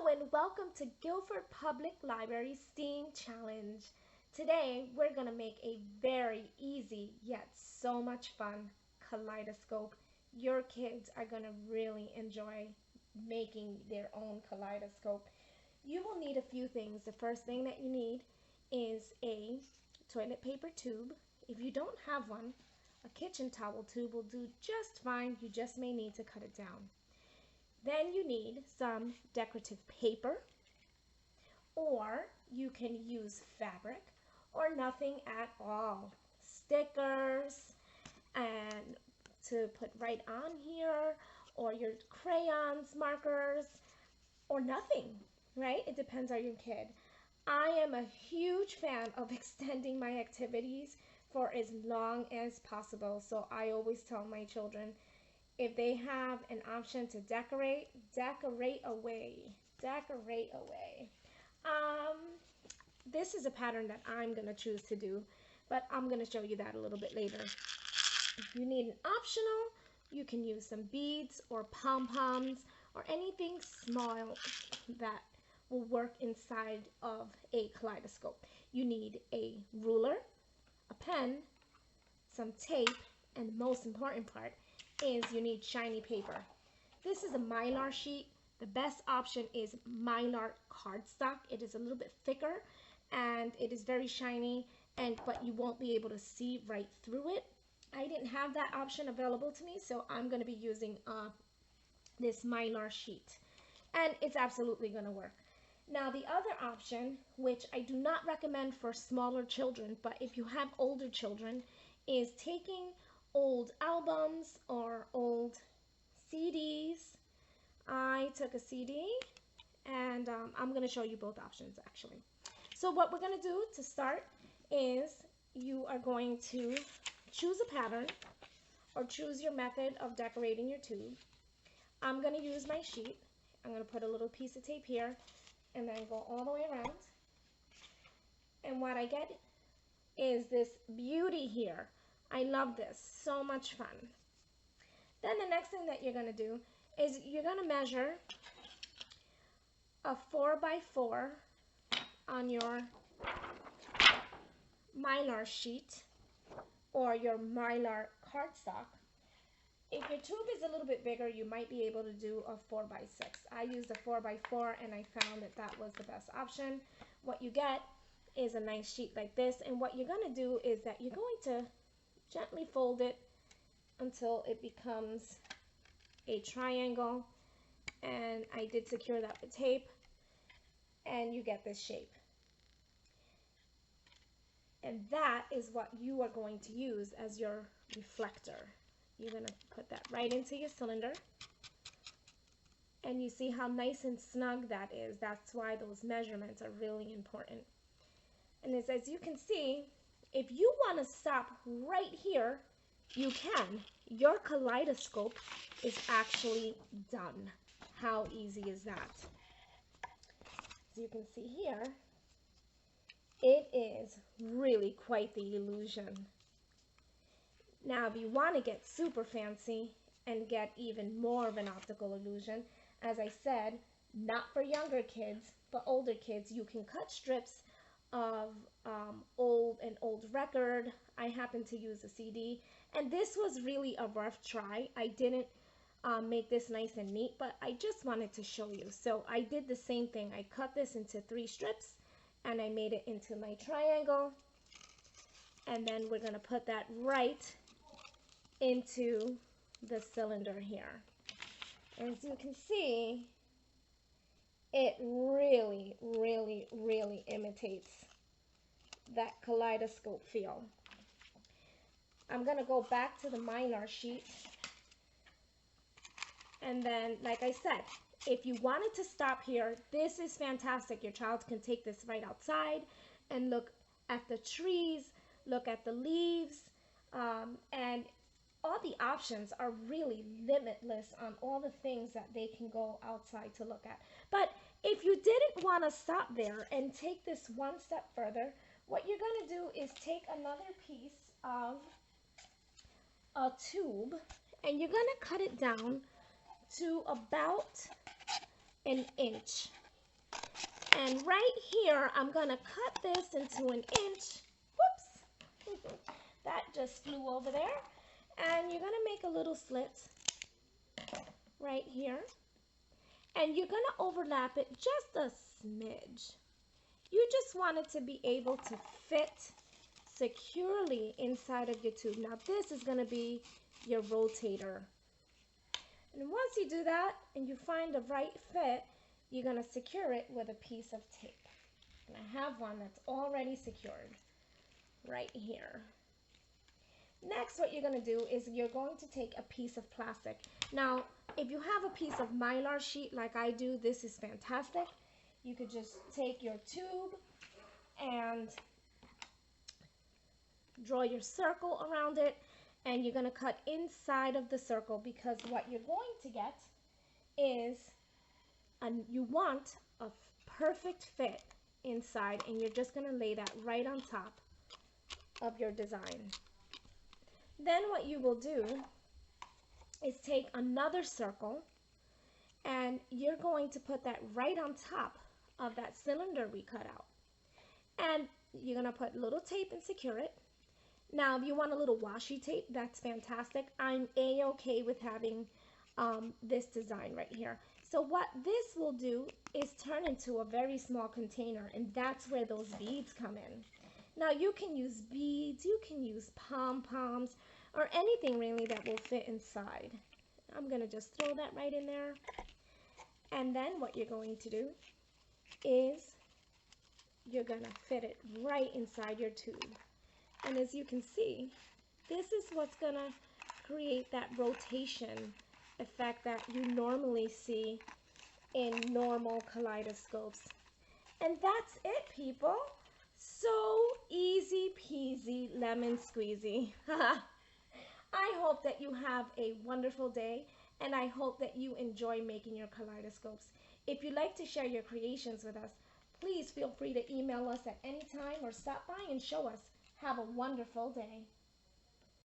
Hello and welcome to Guilford Public Library STEAM Challenge. Today we're going to make a very easy yet so much fun kaleidoscope. Your kids are going to really enjoy making their own kaleidoscope. You will need a few things. The first thing that you need is a toilet paper tube. If you don't have one, a kitchen towel tube will do just fine. You just may need to cut it down. Then you need some decorative paper, or you can use fabric or nothing at all. Stickers and to put right on here, or your crayons, markers, or nothing, right? It depends on your kid. I am a huge fan of extending my activities for as long as possible, so I always tell my children, if they have an option to decorate, decorate away. Decorate away. This is a pattern that I'm going to choose to do, but I'm going to show you that a little bit later. If you need an optional, you can use some beads or pom-poms or anything small that will work inside of a kaleidoscope. You need a ruler, a pen, some tape, and the most important part is you need shiny paper. This is a mylar sheet. The best option is mylar cardstock. It is a little bit thicker and it is very shiny, but you won't be able to see right through it. I didn't have that option available to me, so I'm going to be using this mylar sheet, and it's absolutely going to work. Now the other option, which I do not recommend for smaller children, but if you have older children, is taking old albums or old CDs. I took a CD, and I'm going to show you both options actually. So what we're going to do to start is you are going to choose a pattern or choose your method of decorating your tube. I'm going to use my sheet. I'm going to put a little piece of tape here and then go all the way around. And what I get is this beauty here. I love this, so much fun. Then the next thing that you're going to do is you're going to measure a 4x4 on your mylar sheet or your mylar cardstock. If your tube is a little bit bigger, you might be able to do a 4x6. I used a 4x4 and I found that that was the best option. What you get is a nice sheet like this, and what you're going to do is that you're going to gently fold it until it becomes a triangle, and I did secure that with tape, and you get this shape. And that is what you are going to use as your reflector. You're going to put that right into your cylinder, and you see how nice and snug that is. That's why those measurements are really important. And as you can see, if you want to stop right here, you can. Your kaleidoscope is actually done. How easy is that? As you can see here, it is really quite the illusion. Now, if you want to get super fancy and get even more of an optical illusion, as I said, not for younger kids, but older kids, you can cut strips of an old record. I happen to use a CD, and this was really a rough try. I didn't make this nice and neat, but I just wanted to show you. So I did the same thing. I cut this into 3 strips and I made it into my triangle, and then we're going to put that right into the cylinder here. As you can see, it really, really, really imitates that kaleidoscope feel. I'm going to go back to the mylar sheet, and then, like I said, if you wanted to stop here, this is fantastic. Your child can take this right outside and look at the trees, look at the leaves, and all the options are really limitless on all the things that they can go outside to look at. But if you didn't want to stop there and take this one step further, what you're going to do is take another piece of a tube, and you're going to cut it down to about an inch. And right here, I'm going to cut this into an inch. Whoops. That just flew over there. And you're going to make a little slit right here. And you're going to overlap it just a smidge. You just want it to be able to fit securely inside of your tube. Now this is going to be your rotator. And once you do that and you find the right fit, you're going to secure it with a piece of tape. And I have one that's already secured right here. Next, what you're going to do is you're going to take a piece of plastic. Now, if you have a piece of mylar sheet like I do, this is fantastic. You could just take your tube and draw your circle around it, and you're going to cut inside of the circle, because what you're going to get is you want a perfect fit inside, and you're just going to lay that right on top of your design. Then what you will do is take another circle, and you're going to put that right on top of that cylinder we cut out. And you're going to put little tape and secure it. Now, if you want a little washi tape, that's fantastic. I'm a-okay with having this design right here. So what this will do is turn into a very small container, and that's where those beads come in. Now, you can use beads, you can use pom-poms, or anything really that will fit inside. I'm going to just throw that right in there. And then what you're going to do is you're going to fit it right inside your tube. And as you can see, this is what's going to create that rotation effect that you normally see in normal kaleidoscopes. And that's it, people. So easy peasy lemon squeezy. I hope that you have a wonderful day, and I hope that you enjoy making your kaleidoscopes. If you'd like to share your creations with us, please feel free to email us at any time or stop by and show us. Have a wonderful day.